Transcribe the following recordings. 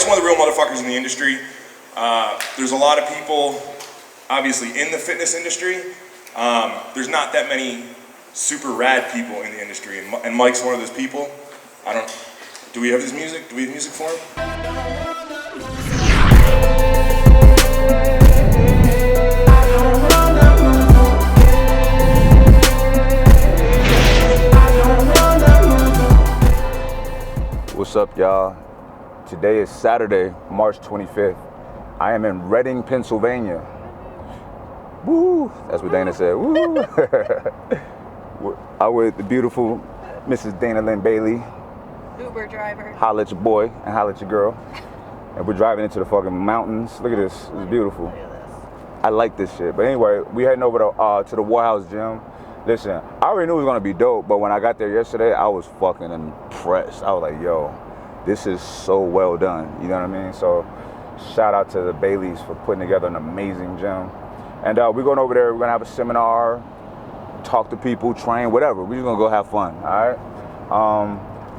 Mike's one of the real motherfuckers in the industry. There's a lot of people, obviously, in the fitness industry. There's not that many super rad people in the industry, and Mike's one of those people. Do we have his music? Do we have music for him? What's up, y'all? Today is Saturday, March 25th. I am in Reading, Pennsylvania. Woo! That's what Dana said. Woo! I'm with the beautiful Mrs. Dana Lynn Bailey. Uber driver. Holla at your boy and holla at your girl. And we're driving into the fucking mountains. Look at this. It's beautiful. Look at this. I like this shit. But anyway, we heading over to the Warhouse gym. Listen, I already knew it was gonna be dope, but when I got there yesterday, I was fucking impressed. I was like, yo, this is so well done. You know what I mean? So shout out to the Baileys for putting together an amazing gym. And we're going over there, we're gonna have a seminar, talk to people, train, whatever. We're just gonna go have fun, all right?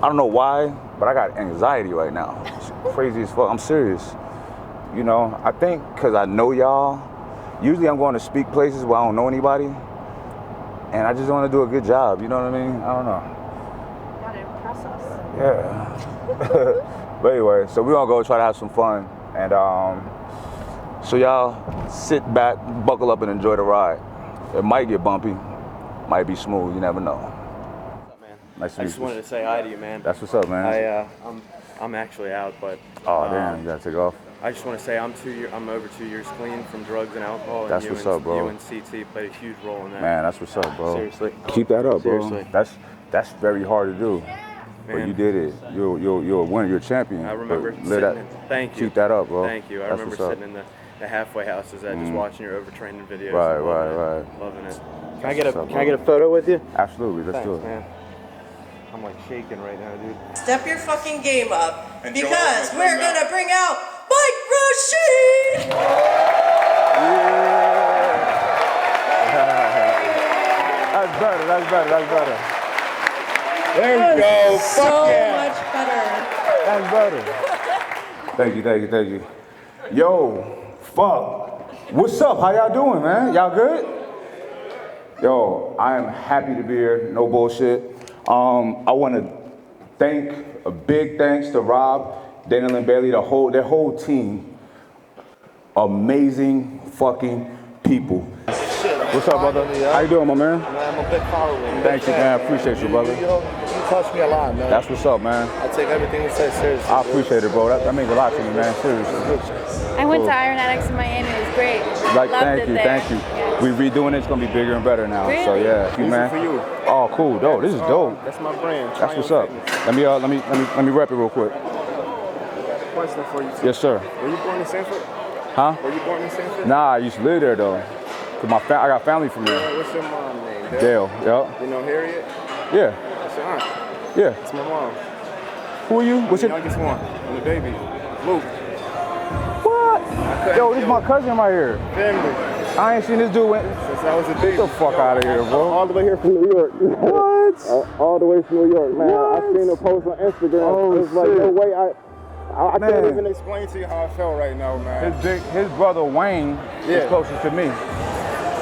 I don't know why, but I got anxiety right now. It's crazy as fuck, I'm serious. You know, I think because I know y'all, usually I'm going to speak places where I don't know anybody, and I just want to do a good job, you know what I mean? I don't know. You gotta impress us. Yeah. But anyway, so we're gonna go try to have some fun. And so y'all sit back, buckle up, and enjoy the ride. It might get bumpy, might be smooth, you never know. What's up, man? Nice to meet you. I just wanted to say hi to you, man. That's what's up, man. I'm actually out, but Oh damn, you gotta take off. I just want to say I'm over 2 years clean from drugs and alcohol. That's and what's up, bro. You and CT played a huge role in that. Man, that's what's up, bro. Seriously. Keep that up, bro. Seriously. That's very hard to do. But Man. you did it. You're a winner. You're a champion. I remember But thank you. Keep that up, bro. Thank you. I That's remember what's sitting in the halfway houses just watching your overtraining videos. Right, and right. Loving it. Can That's I get what's up, can I bro. get a photo with you? Absolutely. Let's Thanks, do it. man. I'm like shaking right now, dude. Step your fucking game up, And because Joel, we're gonna bring out Mike Rashid! That's better. That's better. There That you go. was so much better. That's better. Thank you. Yo, fuck. What's up? How y'all doing, man? Y'all good? Yo, I am happy to be here. No bullshit. I want to thank a big thanks to Rob, Dana Lynn Bailey, their whole team. Amazing fucking people. What's up, brother? How you doing, my man? Man, I'm a big follower. Thank you, man. I appreciate you, brother. You touch me a lot, man. That's what's up, man. I take everything you say seriously. I appreciate it, bro. That means a lot to me, man. Seriously. I went Cool. to Iron Addicts in Miami. It was great. Like, Loved thank it you. there. Yeah. We redoing it. It's gonna be bigger and better now. So Really? yeah, thank you, man. for you. Oh, cool, dope. This is dope. That's my brand. That's what's up. Let me rep it real quick. Question for you. Yes, sir. Were you born in Sanford? Huh? Were you born in Sanford? Nah, I used to live there though. Cause I got family from there. What's your mom's name? Dale. Yep. You know Harriet? Yeah. That's your aunt. Yeah. That's my mom. Who are you? What's The your? youngest one. And the baby. Luke. What? Yo, this is my cousin right here. Family. I ain't seen this dude. Since I was a baby. Get the fuck out of here, bro. All the way here from New York. What? All the way from New York, man. What? I seen her post on Instagram. Oh, it was like, shit. no way. I Man. can't even explain to you how I felt right now, man. His brother Wayne is Yeah. closest to me.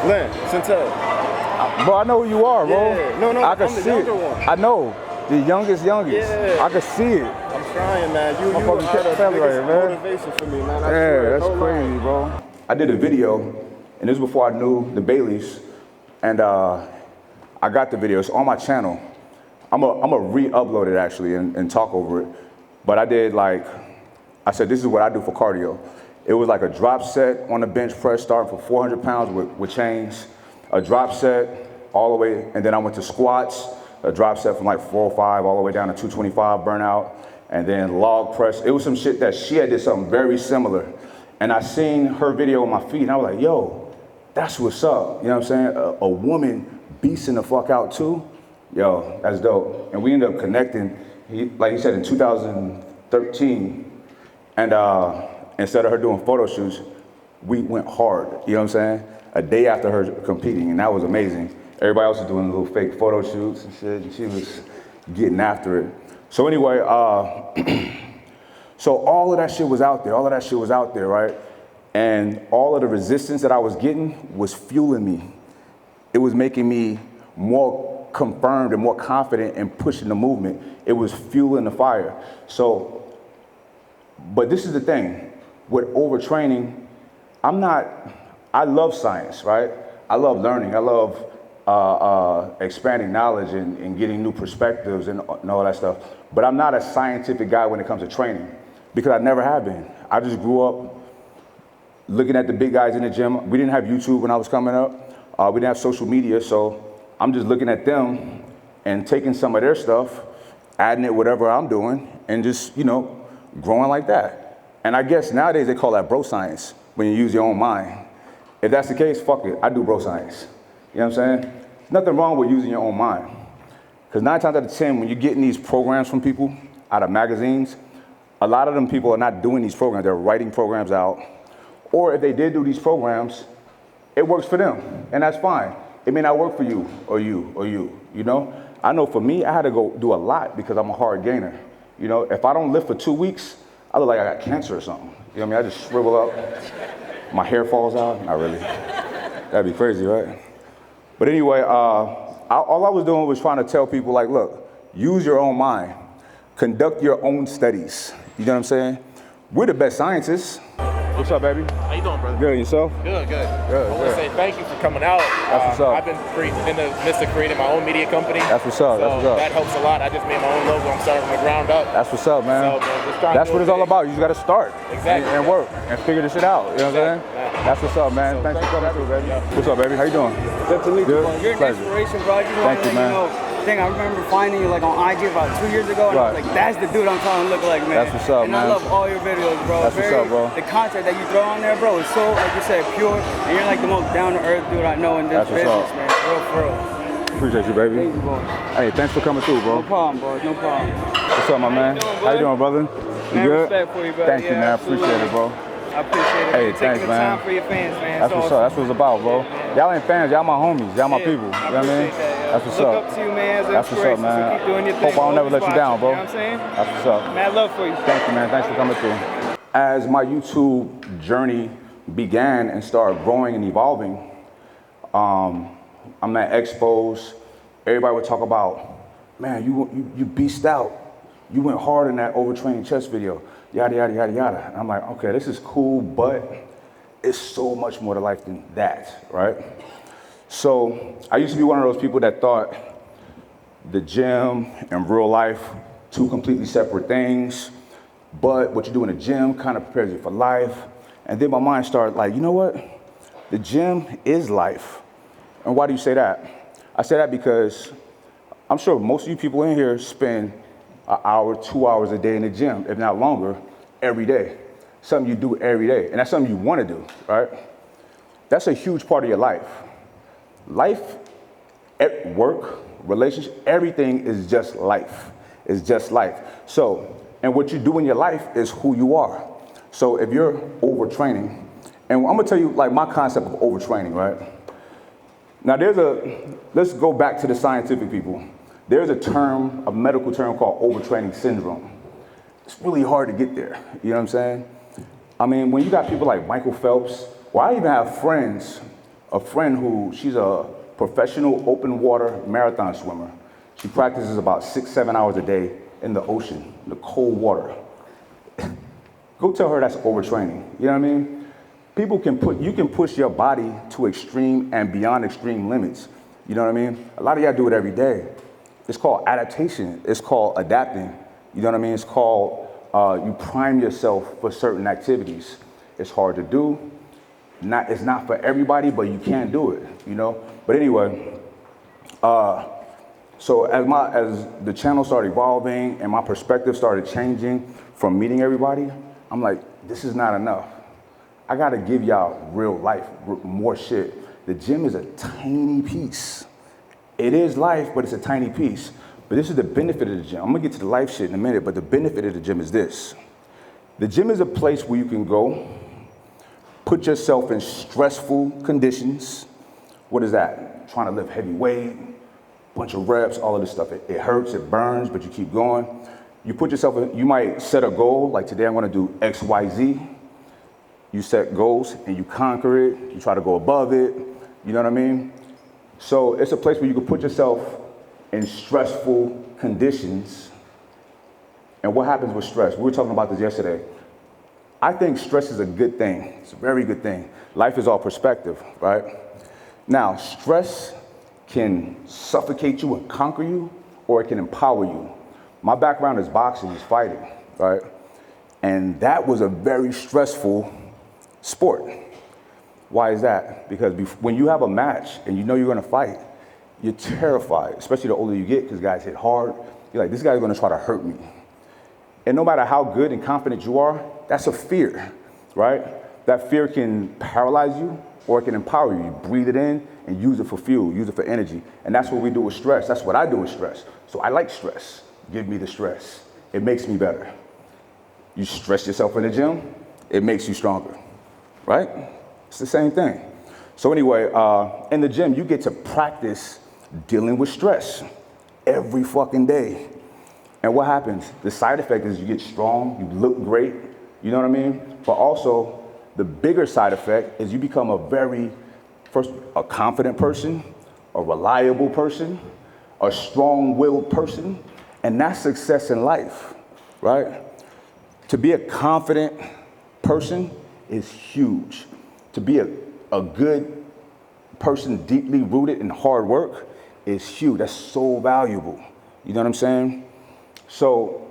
Lynn, Chantel. Bro, I know who you are, bro. Yeah. No, I can I'm the see it. younger one. I know. The youngest. Yeah. I can see it. I'm trying, man. You fucking are the kept family right biggest here, man. motivation for me, man. I Yeah, swear, that's no crazy, lie. bro. I did a video, and this was before I knew the Baileys, and I got the video. It's on my channel. I'm a re-upload it actually and talk over it. But I said, this is what I do for cardio. It was like a drop set on the bench press starting for 400 pounds with chains, a drop set all the way, and then I went to squats, a drop set from like 405 all the way down to 225 burnout, and then log press. It was some shit that she had did something very similar. And I seen her video on my feed, and I was like, yo, that's what's up. You know what I'm saying? A woman beasting the fuck out too. Yo, that's dope. And we ended up connecting, like he said, in 2013. And instead of her doing photo shoots, we went hard, you know what I'm saying? A day after her competing, and that was amazing. Everybody else was doing little fake photo shoots and shit, and she was getting after it. So anyway, So all of that shit was out there. All of that shit was out there, right? And all of the resistance that I was getting was fueling me. It was making me more confirmed and more confident in pushing the movement. It was fueling the fire. So, but this is the thing. With overtraining, I love science, right? I love learning. I love expanding knowledge and getting new perspectives and all that stuff. But I'm not a scientific guy when it comes to training because I never have been. I just grew up looking at the big guys in the gym. We didn't have YouTube when I was coming up. We didn't have social media, so I'm just looking at them and taking some of their stuff, adding it whatever I'm doing, and just, growing like that. And I guess nowadays they call that bro science when you use your own mind. If that's the case, fuck it, I do bro science. You know what I'm saying? Nothing wrong with using your own mind. Because 9 times out of 10, when you're getting these programs from people out of magazines, a lot of them people are not doing these programs, they're writing programs out. Or if they did do these programs, it works for them, and that's fine. It may not work for you or you or you, I know for me, I had to go do a lot because I'm a hard gainer. If I don't lift for 2 weeks, I look like I got cancer or something. You know what I mean? I just shrivel up, my hair falls out, not really. That'd be crazy, right? But anyway, all I was doing was trying to tell people like, look, use your own mind, conduct your own studies. You know what I'm saying? We're the best scientists. What's up, baby? How you doing, brother? Good, yourself? Good. Good, I want to say thank you for coming out. That's what's up. I've been in the midst of creating my own media company. That's what's up. So That's what's up. that helps a lot. I just made my own logo. I'm starting from the ground up. That's what's up, man. So, man, just trying That's to what do it's it all big. about. You just got to start Exactly. and work and figure this shit out. You know what I'm saying? Exactly. That's what's up, man. So Thanks for coming through, baby. Yeah. What's up, baby? How you doing? Good to meet you. Good. You're an Pleasure. inspiration, bro. I just Thank want to you, let man. you know. I remember finding you like on IG about 2 years ago, and I was Right. like, that's the dude I'm trying to look like, man. That's what's up, and man. I love all your videos, bro. That's what's up, bro. The content that you throw on there, bro, is so, like you said, pure, and you're like the most down-to-earth dude I know in this That's what's business, up. man. For real. Appreciate you, baby. Thank you, bro. Hey, thanks for coming through, bro. No problem, bro. No problem. What's up, my man? How you doing, brother? You Man, good? respect for you, brother. Thank you, Yeah, man. absolutely. Appreciate it, bro. I appreciate it. Hey, You're thanks, taking the man. time for your fans, man. That's what's up. That's what it's about, bro. Y'all ain't fans. Y'all my homies. Y'all my people. You know what I mean? Look That's what's up. up to you, man, as an That's what's up, inspiration, so man. keep doing your thing. Hope I don't never Always let you down, bro. You know what I'm saying? That's what's up. Mad love for you. Thank you, man. Thanks for coming through. As my YouTube journey began and started growing and evolving, I'm at expos. Everybody would talk about, man, you beast out. You went hard in that overtraining chest video. Yada, yada, yada, yada. And I'm like, okay, this is cool, but it's so much more to life than that, right? So I used to be one of those people that thought the gym and real life, two completely separate things. But what you do in the gym kind of prepares you for life. And then my mind started like, you know what? The gym is life. And why do you say that? I say that because I'm sure most of you people in here spend an hour, 2 hours a day in the gym, if not longer, every day. Something you do every day. And that's something you want to do, right? That's a huge part of your life. Life, at work, relationship, everything is just life. It's just life. So, and what you do in your life is who you are. So if you're overtraining, and I'm gonna tell you like my concept of overtraining, right? Now let's go back to the scientific people. There's a medical term called overtraining syndrome. It's really hard to get there, you know what I'm saying? I mean, when you got people like Michael Phelps, well, I even have a friend who, she's a professional open water marathon swimmer. She practices about 6-7 hours a day in the ocean, the cold water. Go tell her that's overtraining, you know what I mean? You can push your body to extreme and beyond extreme limits. You know what I mean? A lot of y'all do it every day. It's called adaptation. It's called adapting. You know what I mean? It's called you prime yourself for certain activities. It's hard to do. It's not for everybody, but you can do it, you know? But anyway, so as the channel started evolving and my perspective started changing from meeting everybody, I'm like, this is not enough. I gotta give y'all real life, more shit. The gym is a tiny piece. It is life, but it's a tiny piece. But this is the benefit of the gym. I'm gonna get to the life shit in a minute, but the benefit of the gym is this. The gym is a place where you can go, put yourself in stressful conditions. What is that? Trying to lift heavy weight, bunch of reps, all of this stuff. It hurts, it burns, but you keep going. you put yourself in, you might set a goal, like today I'm gonna do X, Y, Z. You set goals and you conquer it, you try to go above it, you know what I mean? So it's a place where you can put yourself in stressful conditions. And what happens with stress? We were talking about this yesterday. I think stress is a good thing. It's a very good thing. Life is all perspective, right? Now, stress can suffocate you and conquer you, or it can empower you. My background is boxing, is fighting, right? And that was a very stressful sport. Why is that? Because when you have a match and you know you're gonna fight, you're terrified, especially the older you get, because guys hit hard. You're like, this guy's gonna try to hurt me. And no matter how good and confident you are, that's a fear, right? That fear can paralyze you or it can empower you. You breathe it in and use it for fuel, use it for energy. And that's what we do with stress. That's what I do with stress. So I like stress. Give me the stress. It makes me better. You stress yourself in the gym, it makes you stronger, right? It's the same thing. So anyway, in the gym, you get to practice dealing with stress every fucking day. And what happens? The side effect is you get strong, you look great, you know what I mean? But also, the bigger side effect is you become a confident person, a reliable person, a strong-willed person, and that's success in life, right? To be a confident person is huge. To be a good person, deeply rooted in hard work, is huge. That's so valuable. You know what I'm saying? So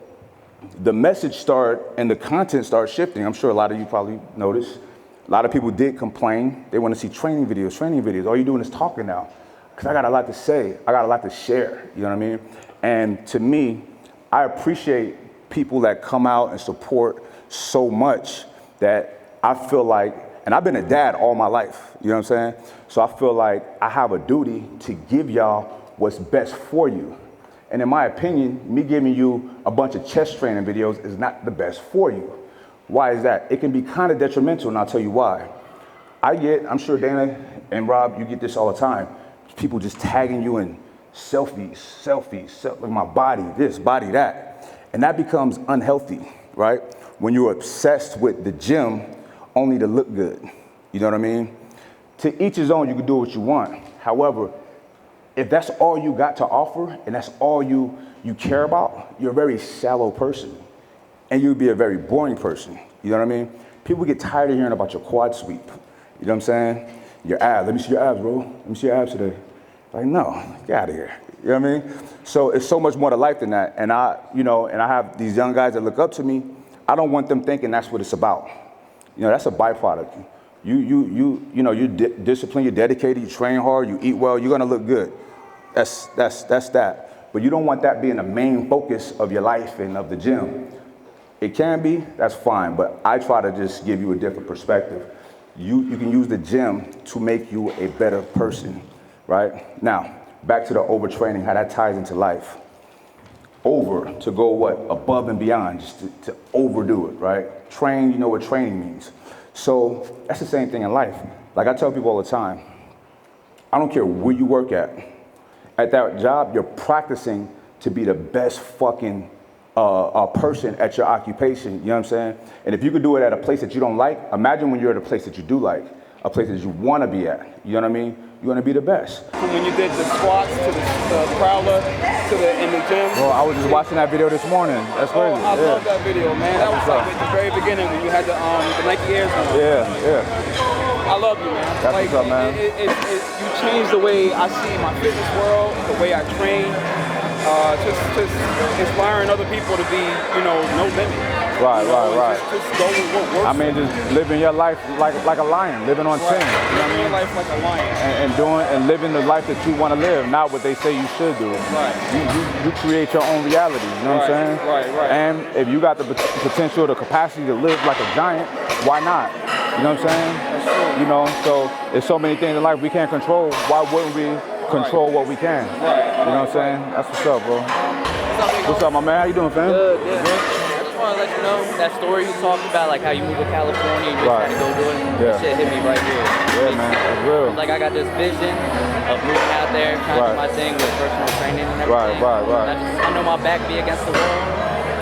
the message started and the content started shifting. I'm sure a lot of you probably noticed. A lot of people did complain. They want to see training videos. All you're doing is talking now. Because I got a lot to say. I got a lot to share. You know what I mean? And to me, I appreciate people that come out and support so much that I feel like, and I've been a dad all my life. You know what I'm saying? So I feel like I have a duty to give y'all what's best for you. And in my opinion, me giving you a bunch of chest training videos is not the best for you. Why is that? It can be kind of detrimental, and I'll tell you why. I'm sure Dana and Rob, you get this all the time. People just tagging you in selfies, like my body, this, body, that. And that becomes unhealthy, right? When you're obsessed with the gym only to look good. You know what I mean? To each his own, you can do what you want. However, if that's all you got to offer and that's all you care about, you're a very shallow person. And you'd be a very boring person. You know what I mean? People get tired of hearing about your quad sweep. You know what I'm saying? Your abs. Let me see your abs, bro. Let me see your abs today. Like, no, get out of here. You know what I mean? So it's so much more to life than that. And I have these young guys that look up to me. I don't want them thinking that's what it's about. You know, that's a byproduct. You're disciplined, you're dedicated, you train hard, you eat well, you're gonna look good. That's that. But you don't want that being the main focus of your life and of the gym. It can be, that's fine, but I try to just give you a different perspective. You can use the gym to make you a better person, right? Now, back to the overtraining, how that ties into life. Over, to go what? Above and beyond, just to overdo it, right? Train, you know what training means. So that's the same thing in life. Like I tell people all the time, I don't care where you work at. At that job, you're practicing to be the best fucking person at your occupation, you know what I'm saying? And if you could do it at a place that you don't like, imagine when you're at a place that you do like, a place that you want to be at, you know what I mean? You want to be the best. When you did the squats to the prowler in the gym. Well, I was just watching that video this morning. That's crazy. I love that video, man. That was like at the very beginning when you had the Nike Airs on. Yeah. I love you, man. That's like, what's up, man. You changed the way I see my fitness world, the way I train. Just inspiring other people to be, no limit. Right. Just go with what works. I mean, just living your life like a lion, living on 10. You know what I mean? Living your life like a lion. And living the life that you want to live, not what they say you should do. Right. You create your own reality, you know what I'm saying? Right. And if you got the potential, the capacity to live like a giant, why not? You know what I'm saying? That's true. You know, so there's so many things in life we can't control. Why wouldn't we control what we can? You know what I'm saying? That's what's up, bro. What's up, my man? How you doing, fam? Good. I just want to let you know that story you talked about, like how you moved to California and you're trying to go do it. That shit hit me right here. Yeah, man. That's real. Like I got this vision of moving out there, trying to do my thing with personal training and everything. Right. I know my back be against the wall.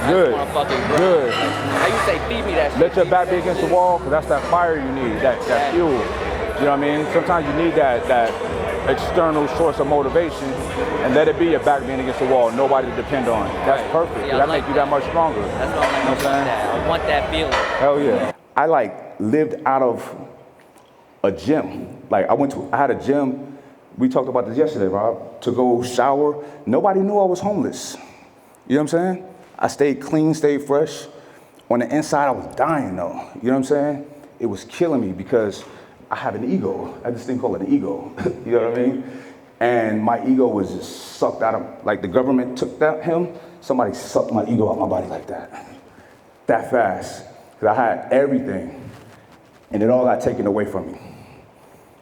I Good. just want to fucking grow. Good. How you say, feed me that shit. Let your back be against the wall, because that's that fire you need, that fuel. You know what I mean? Sometimes you need that external source of motivation, and let it be your back being against the wall, nobody to depend on. That's perfect. Yeah, that like makes you that much stronger. That's what I'm like, I want that feeling. Hell yeah. I lived out of a gym. I had a gym, we talked about this yesterday, Rob, to go shower. Nobody knew I was homeless. You know what I'm saying? I stayed clean, stayed fresh. On the inside, I was dying though. You know what I'm saying? It was killing me because I have an ego. I have this thing called an ego. You know what I mean? And my ego was just sucked out of, the government took him, somebody sucked my ego out my body like that fast. Because I had everything, and it all got taken away from me,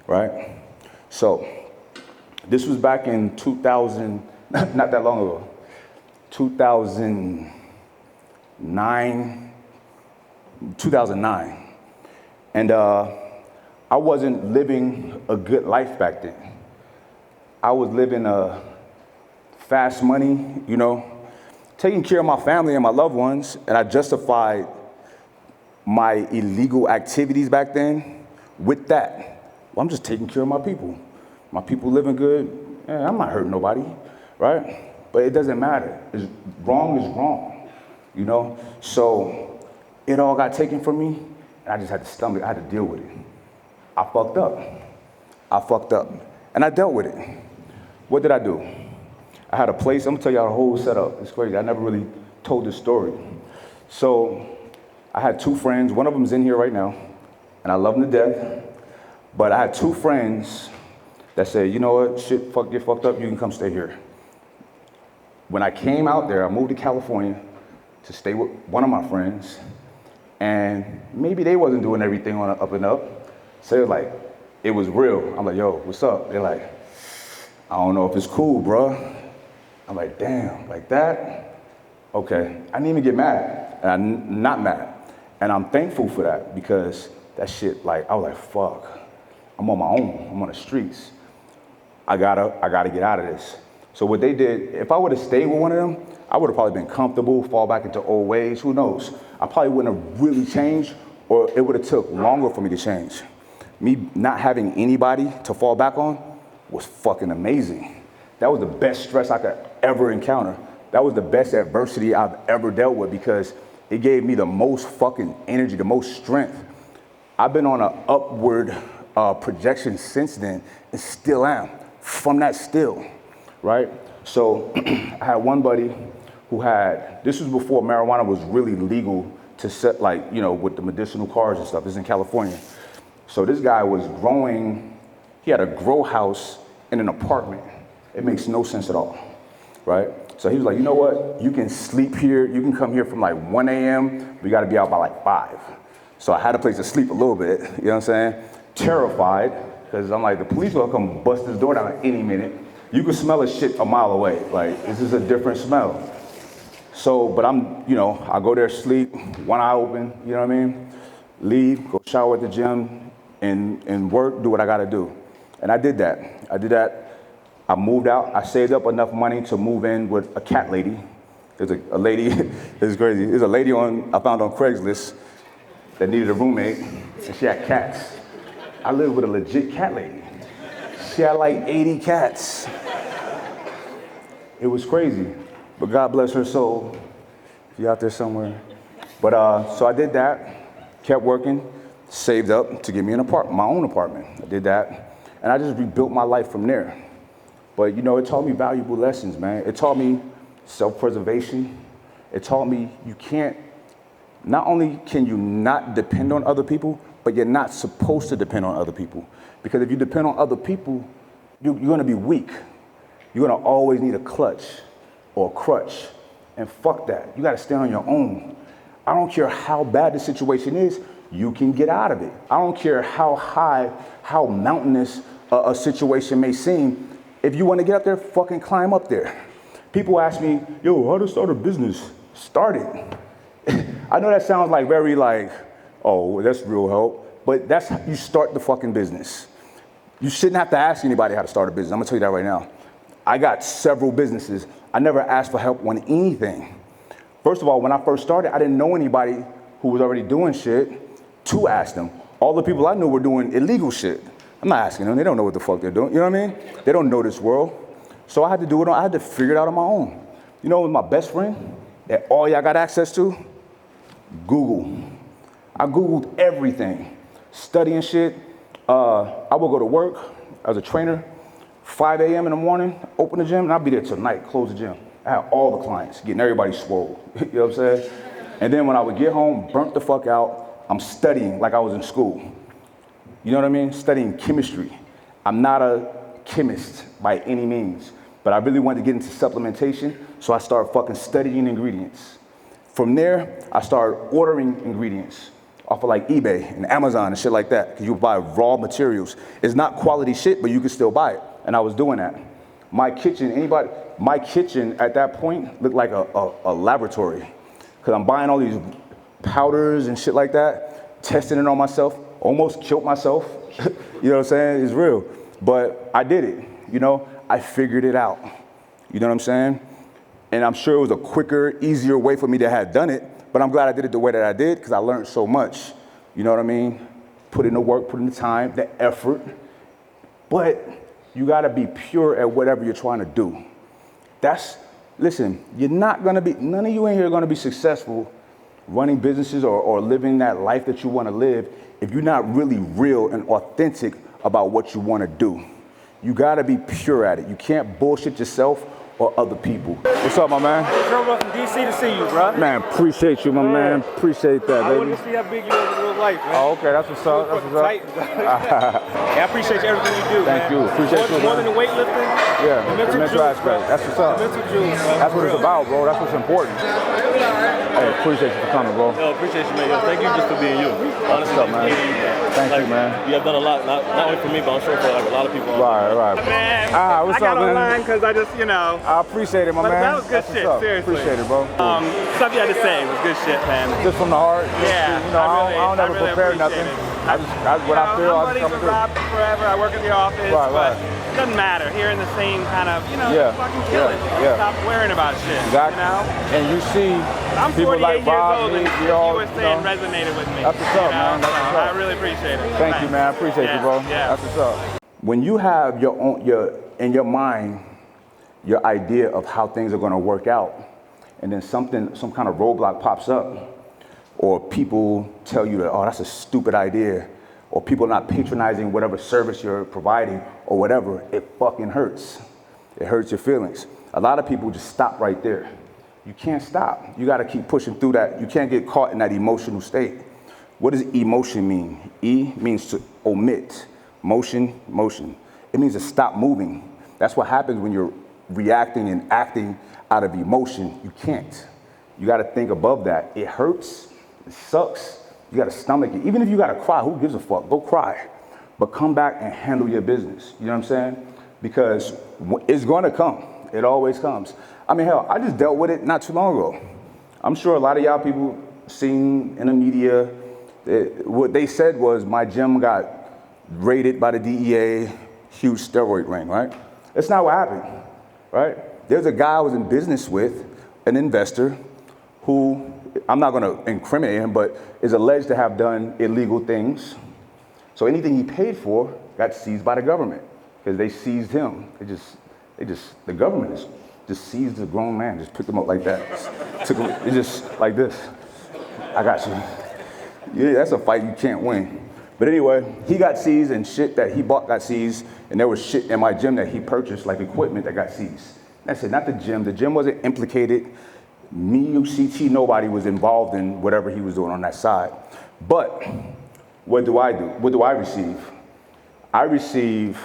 right? So, this was back in 2000, not that long ago, 2009. And I wasn't living a good life back then. I was living a fast money, taking care of my family and my loved ones, and I justified my illegal activities back then with that. Well, I'm just taking care of my people. My people living good, I'm not hurting nobody, right? But it doesn't matter. Wrong is wrong, So it all got taken from me, and I just had to stomach it. I had to deal with it. I fucked up. And I dealt with it. What did I do? I had a place. I'm gonna tell y'all the whole setup. It's crazy. I never really told this story. So I had two friends. One of them's in here right now, and I love them to death. But I had two friends that said, you know what, shit, get fucked up, you can come stay here. When I came out there, I moved to California to stay with one of my friends, and maybe they wasn't doing everything on the up and up. So it was real. I'm like, yo, what's up? They're like, I don't know if it's cool, bro. I'm like, damn, like that? Okay, I didn't even get mad, and I'm not mad. And I'm thankful for that, because that shit, I was like, fuck, I'm on my own, I'm on the streets. I gotta get out of this. So what they did, if I would have stayed with one of them, I would have probably been comfortable, fall back into old ways, who knows? I probably wouldn't have really changed, or it would have took longer for me to change. Me not having anybody to fall back on was fucking amazing. That was the best stress I could ever encounter. That was the best adversity I've ever dealt with, because it gave me the most fucking energy, the most strength. I've been on an upward projection since then, and still am, from that still, right? So I had one buddy who this was before marijuana was really legal to set, with the medicinal cars and stuff. This is in California. So this guy was growing, he had a grow house in an apartment. It makes no sense at all, right? So he was like, you know what? You can sleep here. You can come here from 1 a.m. We got to be out by 5. So I had a place to sleep a little bit, you know what I'm saying? Terrified, because I'm like, the police will come bust this door down at any minute. You can smell a shit a mile away. This is a different smell. So, but I go there, sleep, one eye open, you know what I mean? Leave, go shower at the gym, and work, do what I got to do. And I did that. I moved out. I saved up enough money to move in with a cat lady. There's a lady, it's crazy. There's a lady I found on Craigslist that needed a roommate, and she had cats. I lived with a legit cat lady. She had 80 cats. It was crazy, but God bless her soul. If you're out there somewhere. But so I did that, kept working, saved up to get me my own apartment. I did that, and I just rebuilt my life from there. But it taught me valuable lessons, man. It taught me self-preservation. It taught me not only can you not depend on other people, but you're not supposed to depend on other people. Because if you depend on other people, you're gonna be weak. You're gonna always need a clutch or a crutch. And fuck that, you gotta stand on your own. I don't care how bad the situation is, you can get out of it. I don't care how high, how mountainous a situation may seem. If you wanna get up there, fucking climb up there. People ask me, yo, how to start a business? Start it. I know that sounds very oh, that's real help, but that's how you start the fucking business. You shouldn't have to ask anybody how to start a business. I'm gonna tell you that right now. I got several businesses. I never asked for help on anything. First of all, when I first started, I didn't know anybody who was already doing shit to ask them. All the people I knew were doing illegal shit. I'm not asking them, they don't know what the fuck they're doing, you know what I mean? They don't know this world. So I had to do it, I had to figure it out on my own. You know, my best friend, that all y'all got access to? Google. I Googled everything, studying shit. I would go to work as a trainer, 5 a.m. in the morning, open the gym, and I'd be there till night, close the gym. I had all the clients, getting everybody swole, you know what I'm saying? And then when I would get home, burnt the fuck out, I'm studying like I was in school. You know what I mean? Studying chemistry. I'm not a chemist by any means, but I really wanted to get into supplementation, so I started fucking studying ingredients. From there, I started ordering ingredients off of like eBay and Amazon and shit like that, because you buy raw materials. It's not quality shit, but you can still buy it, and I was doing that. My kitchen at that point looked like a laboratory, because I'm buying all these powders and shit like that, testing it on myself, almost killed myself. You know what I'm saying? It's real. But I did it, you know? I figured it out. You know what I'm saying? And I'm sure it was a quicker, easier way for me to have done it, but I'm glad I did it the way that I did, because I learned so much. You know what I mean? Put in the work, put in the time, the effort. But you gotta be pure at whatever you're trying to do. Listen, you're not gonna be, none of you in here are gonna be successful running businesses or living that life that you wanna live if you're not really real and authentic about what you wanna do. You gotta be pure at it. You can't bullshit yourself or other people. What's up, my man? Drove up from DC to see you, bro. Man, appreciate you, my man. Appreciate that, I baby. wanted to see how big you are in real life, man. Oh, okay, that's what's up. That's what's up. Yeah, I appreciate everything you do, Thank man. you. Appreciate you, More man. than the weightlifting, Yeah, the mental juice, aspect. bro. That's what's up. The mental juice, man. That's what it's about, bro. That's what's important. Hey, appreciate you for coming, bro. Yo, appreciate you, man. Yo, thank you just for being you. Honestly, What's up, man? Thank you, man. You have done a lot, not only for me, but I'm sure for like a lot of people. Right. Man, What's I got up, man? online because I just, you know. I appreciate it, my But man. that was good That's shit, what's up. seriously. Appreciate it, bro. Stuff you had to say was good shit, man. Just from the heart. Yeah, You know, I don't ever prepare nothing. I what I feel, I just come through. Rob forever. I work in the office, Right. it doesn't matter. Here in the same kind of, you know, Yeah. fucking kill it. Yeah. Stop worrying about shit. Exactly. You know? And you see I'm people 48 like years Rob, old, and me, what we all, you were saying resonated with me. That's what's up, man. That's what's up. I really appreciate it. Thank you, man. I appreciate you, bro. Yeah. That's what's up. When you have in your mind, your idea of how things are going to work out, and then some kind of roadblock pops up, or people tell you that, oh, that's a stupid idea, or people are not patronizing whatever service you're providing or whatever, it fucking hurts. It hurts your feelings. A lot of people just stop right there. You can't stop. You got to keep pushing through that. You can't get caught in that emotional state. What does emotion mean? E means to omit. Motion. It means to stop moving. That's what happens when you're reacting and acting out of emotion. You can't. You got to think above that. It hurts. It sucks. You got to stomach it. Even if you got to cry, who gives a fuck? Go cry. But come back and handle your business. You know what I'm saying? Because it's going to come. It always comes. I mean, hell, I just dealt with it not too long ago. I'm sure a lot of y'all people seen in the media, what they said was my gym got raided by the DEA, huge steroid ring, right? That's not what happened, right? There's a guy I was in business with, an investor, who, I'm not gonna incriminate him, but is alleged to have done illegal things. So anything he paid for got seized by the government, because they seized him. The government just seized a grown man, just picked him up like that. It's just like this. I got you. Yeah, that's a fight you can't win. But anyway, he got seized, and shit that he bought got seized, and there was shit in my gym that he purchased, like equipment that got seized. That's it, not the gym. The gym wasn't implicated. Me, UCT, nobody was involved in whatever he was doing on that side. But what do I do? What do I receive? I receive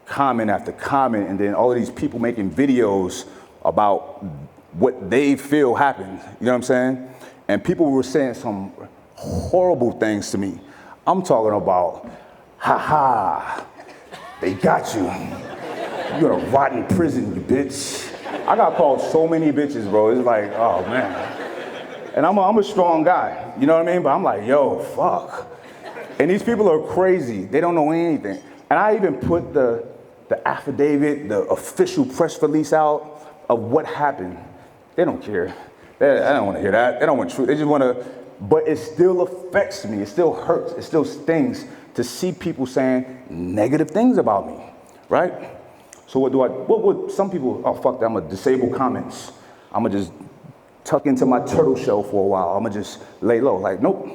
comment after comment, and then all of these people making videos about what they feel happened. You know what I'm saying? And people were saying some horrible things to me. I'm talking about, they got you. You're gonna rot in prison, you bitch. I got called so many bitches, bro. It's like, oh man. And I'm a strong guy, you know what I mean? But I'm like, yo, fuck. And these people are crazy. They don't know anything. And I even put the affidavit, the official press release out of what happened. They don't care. They don't want to hear that. They don't want truth. They just want to, but it still affects me. It still hurts. It still stings to see people saying negative things about me, right? So what would some people, oh, fuck that, I'm going to disable comments. I'm going to just tuck into my turtle shell for a while. I'm going to just lay low. Like, nope.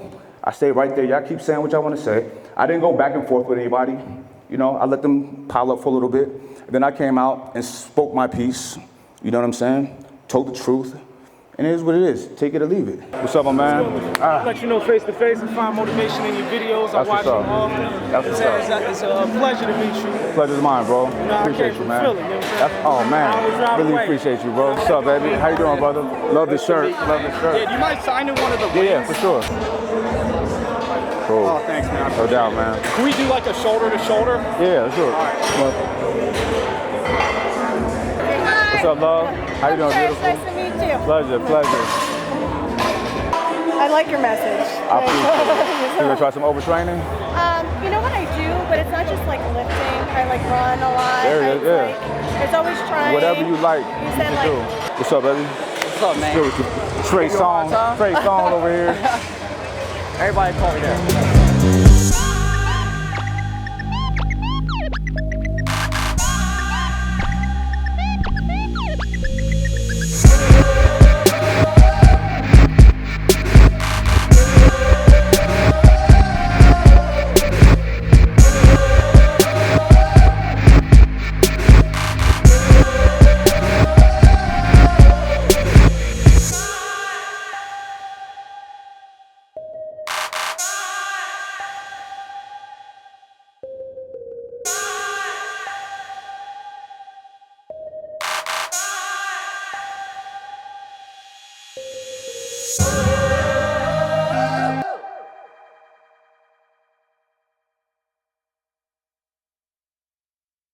I stay right there. Y'all keep saying what y'all want to say. I didn't go back and forth with anybody. You know, I let them pile up for a little bit. Then I came out and spoke my piece. You know what I'm saying? Told the truth. And it is what it is. Take it or leave it. What's up, my man? Let you know face to face and find motivation in your videos. I watch them often. That's what's up. It's a pleasure to meet you. Pleasure's mine, bro. You know, Appreciate you, man. Philly, you know what I'm saying? Oh, man. Really appreciate you, bro. What's up, baby? How you doing, brother? Love the shirt. Love the shirt. Yeah, do you mind signing one of the Yeah, rings? for sure. Cool. Oh, thanks, man. No doubt, man. Can we do like a shoulder to shoulder? Yeah, sure. All right. What's up, love? How you doing, beautiful? Nice to meet you. Pleasure. I like your message. I appreciate it. You gonna try some overtraining? You know what I do, but it's not just like lifting. I like run a lot. There it is, yeah. It's always trying. Whatever you like, You you said can like. do. What's up, baby? What's up, man? Trey Songz over here. Everybody call me that.